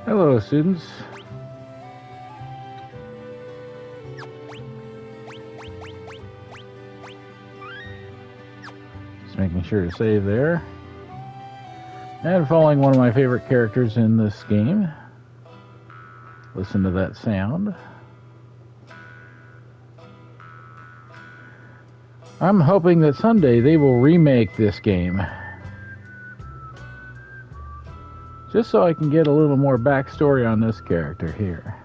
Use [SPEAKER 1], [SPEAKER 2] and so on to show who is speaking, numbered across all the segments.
[SPEAKER 1] Hello, students. Just making sure to save there. And following one of my favorite characters in this game. Listen to that sound. I'm hoping that someday they will remake this game. Just so I can get a little more backstory on this character here.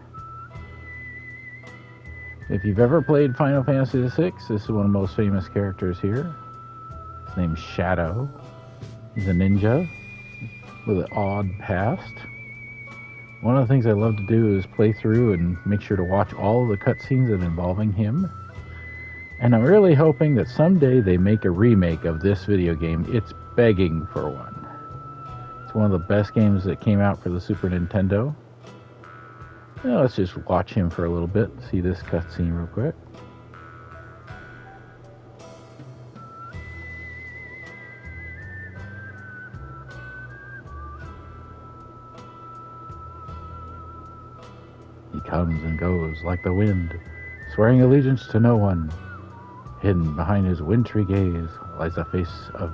[SPEAKER 1] If you've ever played Final Fantasy VI, this is one of the most famous characters here. His name's Shadow. He's a ninja with an odd past. One of the things I love to do is play through and make sure to watch all of the cutscenes that involving him. And I'm really hoping that someday they make a remake of this video game. It's begging for one. It's one of the best games that came out for the Super Nintendo. Now let's just watch him for a little bit. See this cutscene real quick. He comes and goes like the wind, swearing allegiance to no one. Hidden behind his wintry gaze lies a face of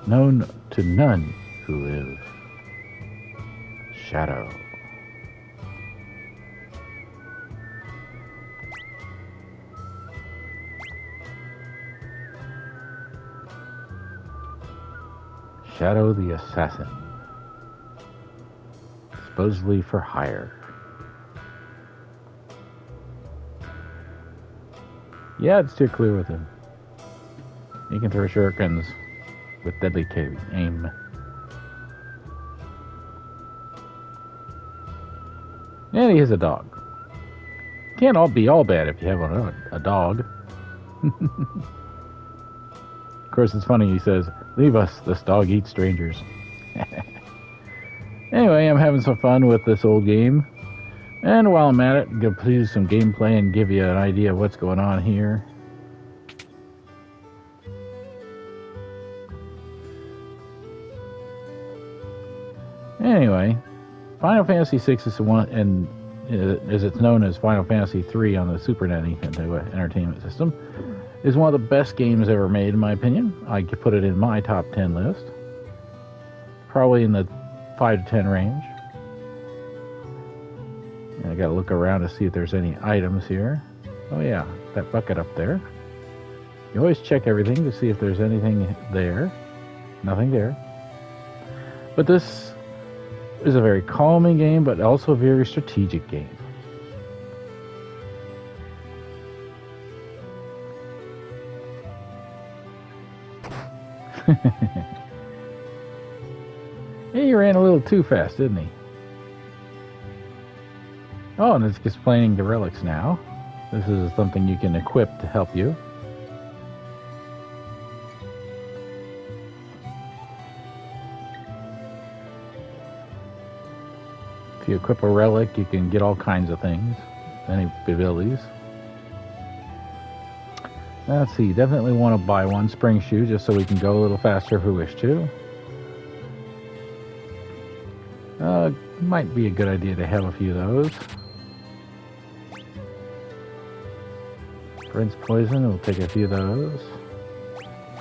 [SPEAKER 1] known to none who live. Shadow. Shadow the Assassin. Supposedly for hire. Yeah, it's too clear with him. He can throw shurikens with deadly aim. And he has a dog. Can't all be all bad if you have a dog. Of course, it's funny, he says, "Leave us, this dog eats strangers." Anyway, I'm having some fun with this old game. And while I'm at it, I'm going to play some gameplay and give you an idea of what's going on here. Anyway, Final Fantasy VI is the one, and as it's known as Final Fantasy III on the Super Nintendo Entertainment System, is one of the best games ever made, in my opinion. I could put it in my top 10 list. Probably in the 5 to 10 range. I gotta look around to see if there's any items here. Oh yeah, that bucket up there. You always check everything to see if there's anything there. Nothing there. But this is a very calming game, but also a very strategic game. He ran a little too fast, didn't he? Oh, and it's explaining the relics now. This is something you can equip to help you. If you equip a relic, you can get all kinds of things, any abilities. Let's see, definitely want to buy one spring shoe just so we can go a little faster if we wish to. Might be a good idea to have a few of those. Rinse poison, we'll take a few of those.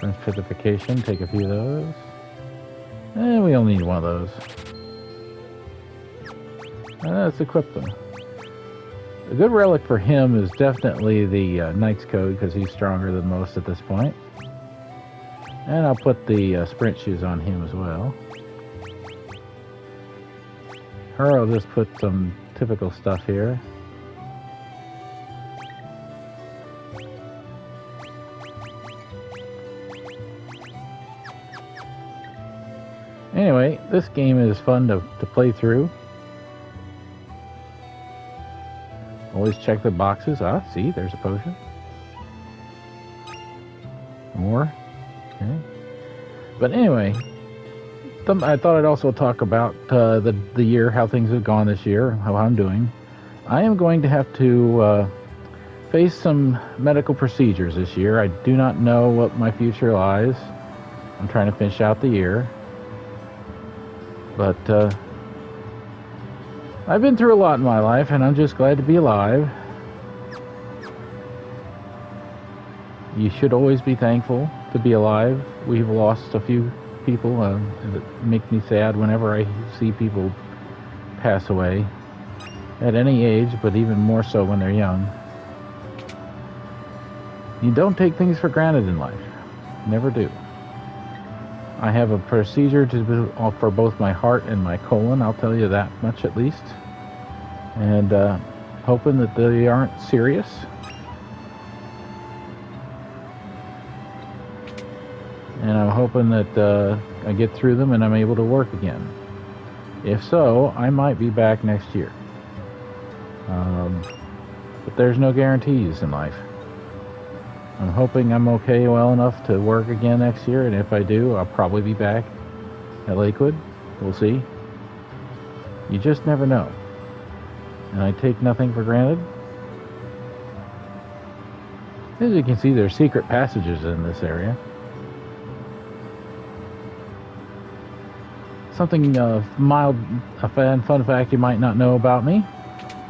[SPEAKER 1] Rinse purification, take a few of those. And we only need one of those. Let's equip them. A good relic for him is definitely the Knight's Code, because he's stronger than most at this point. And I'll put the sprint shoes on him as well. Her, I'll just put some typical stuff here. Anyway, this game is fun to play through. Always check the boxes. Ah, see, there's a potion. More. Okay. But anyway, I thought I'd also talk about the year, how things have gone this year, how I'm doing. I am going to have to face some medical procedures this year. I do not know what my future lies. I'm trying to finish out the year. But I've been through a lot in my life, and I'm just glad to be alive. You should always be thankful to be alive. We've lost a few people. It makes me sad whenever I see people pass away at any age, but even more so when they're young. You don't take things for granted in life. Never do. I have a procedure for both my heart and my colon, I'll tell you that much at least. And hoping that they aren't serious. And I'm hoping that I get through them and I'm able to work again. If so, I might be back next year. But there's no guarantees in life. I'm hoping I'm okay well enough to work again next year, and if I do, I'll probably be back at Lakewood. We'll see. You just never know. And I take nothing for granted. As you can see, there's secret passages in this area. Something mild, a fun fact you might not know about me.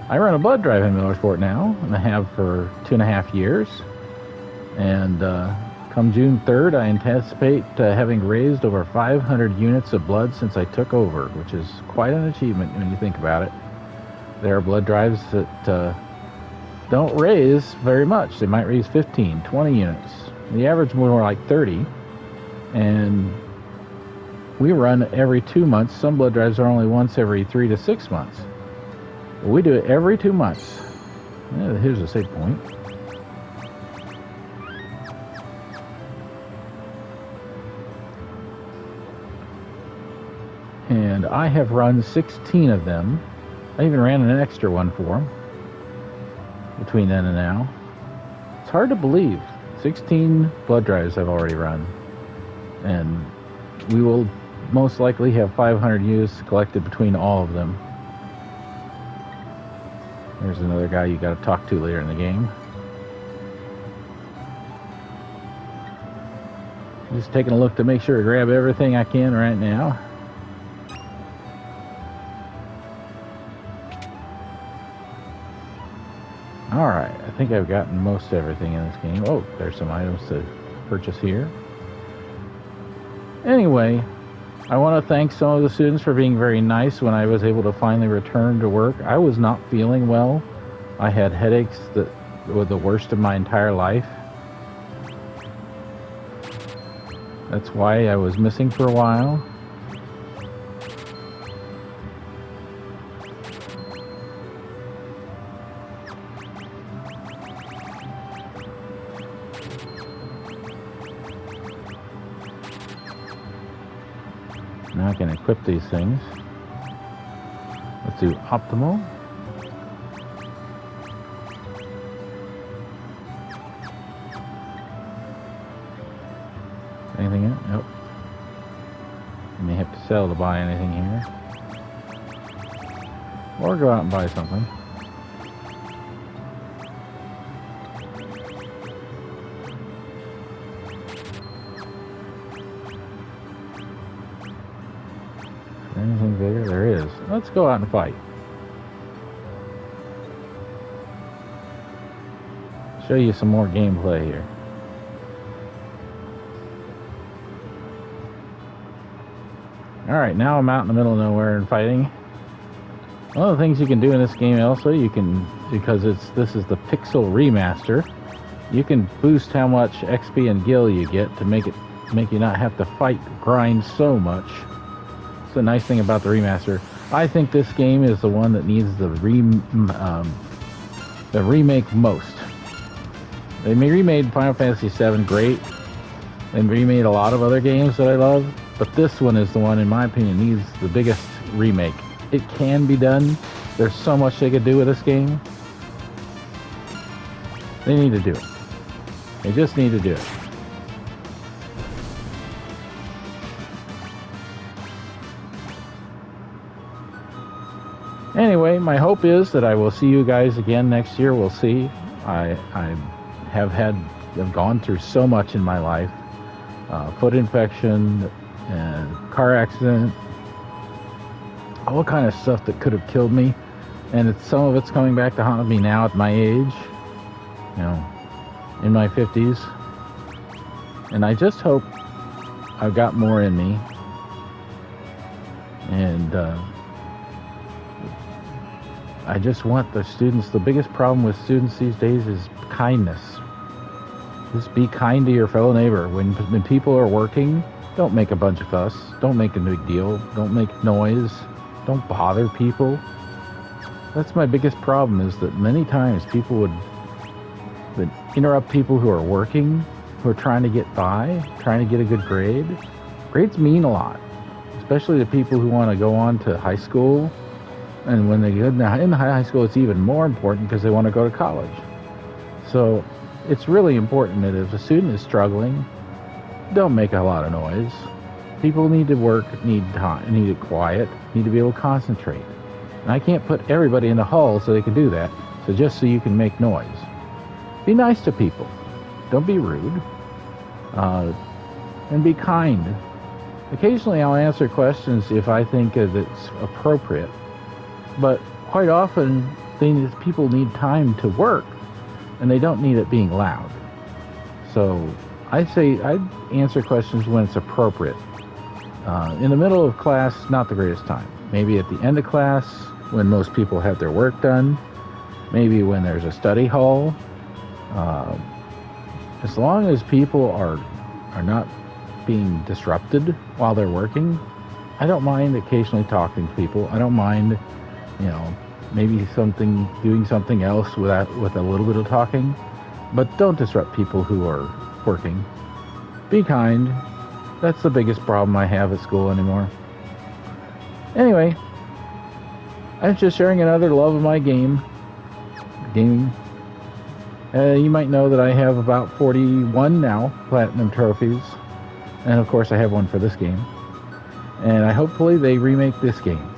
[SPEAKER 1] I run a blood drive in Millersport now, and I have for 2.5 years. And come June 3rd, I anticipate having raised over 500 units of blood since I took over, which is quite an achievement when you think about it. There are blood drives that don't raise very much. They might raise 15, 20 units. The average is more like 30. And we run every 2 months. Some blood drives are only once every 3 to 6 months. We do it every 2 months. Yeah, here's a save point. And I have run 16 of them. I even ran an extra one for them between then and now. It's hard to believe. 16 blood drives I've already run. And we will most likely have 500 units collected between all of them. There's another guy you got to talk to later in the game. Just taking a look to make sure to grab everything I can right now. Alright, I think I've gotten most everything in this game. Oh, there's some items to purchase here. Anyway, I want to thank some of the students for being very nice when I was able to finally return to work. I was not feeling well. I had headaches that were the worst of my entire life. That's why I was missing for a while. Now I can equip these things. Let's do optimal. Anything else? Nope. You may have to sell to buy anything here. Or go out and buy something. Anything bigger? There is. Let's go out and fight. Show you some more gameplay here. Alright, now I'm out in the middle of nowhere and fighting. One of the things you can do in this game also, you can, because this is the Pixel Remaster, you can boost how much XP and gil you get to make you not have to grind so much. It's the nice thing about the remaster. I think this game is the one that needs the remake most. They remade Final Fantasy VII great. They remade a lot of other games that I love, but this one is the one, in my opinion, needs the biggest remake. It can be done. There's so much they could do with this game. They need to do it. They just need to do it. Anyway, my hope is that I will see you guys again next year. We'll see. I have gone through so much in my life. Foot infection, and car accident, all kind of stuff that could have killed me. And some of it's coming back to haunt me now at my age, you know, in my 50s. And I just hope I've got more in me. And I just want the students, the biggest problem with students these days is kindness. Just be kind to your fellow neighbor. When people are working, don't make a bunch of fuss. Don't make a big deal. Don't make noise. Don't bother people. That's my biggest problem, is that many times people would interrupt people who are working, who are trying to get by, trying to get a good grade. Grades mean a lot, especially to people who want to go on to high school. And when they get in high school, it's even more important because they want to go to college. So it's really important that if a student is struggling, don't make a lot of noise. People need to work, need time, need it quiet, need to be able to concentrate. And I can't put everybody in the hall so they can do that. So just so you can make noise. Be nice to people. Don't be rude. And be kind. Occasionally I'll answer questions if I think that it's appropriate. But quite often people need time to work. And they don't need it being loud. So I say I answer questions when it's appropriate. In the middle of class, not the greatest time. Maybe at the end of class, when most people have their work done. Maybe when there's a study hall. As long as people are not being disrupted while they're working, I don't mind occasionally talking to people. I don't mind, maybe doing something else with a little bit of talking, but don't disrupt people who are working. Be kind. That's the biggest problem I have at school anymore. Anyway, I'm just sharing another love of my gaming. You might know that I have about 41 now platinum trophies, and of course I have one for this game. And hopefully they remake this game.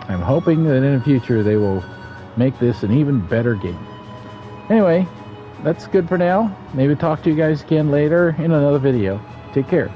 [SPEAKER 1] I'm hoping that in the future they will make this an even better game. Anyway, that's good for now. Maybe talk to you guys again later in another video. Take care.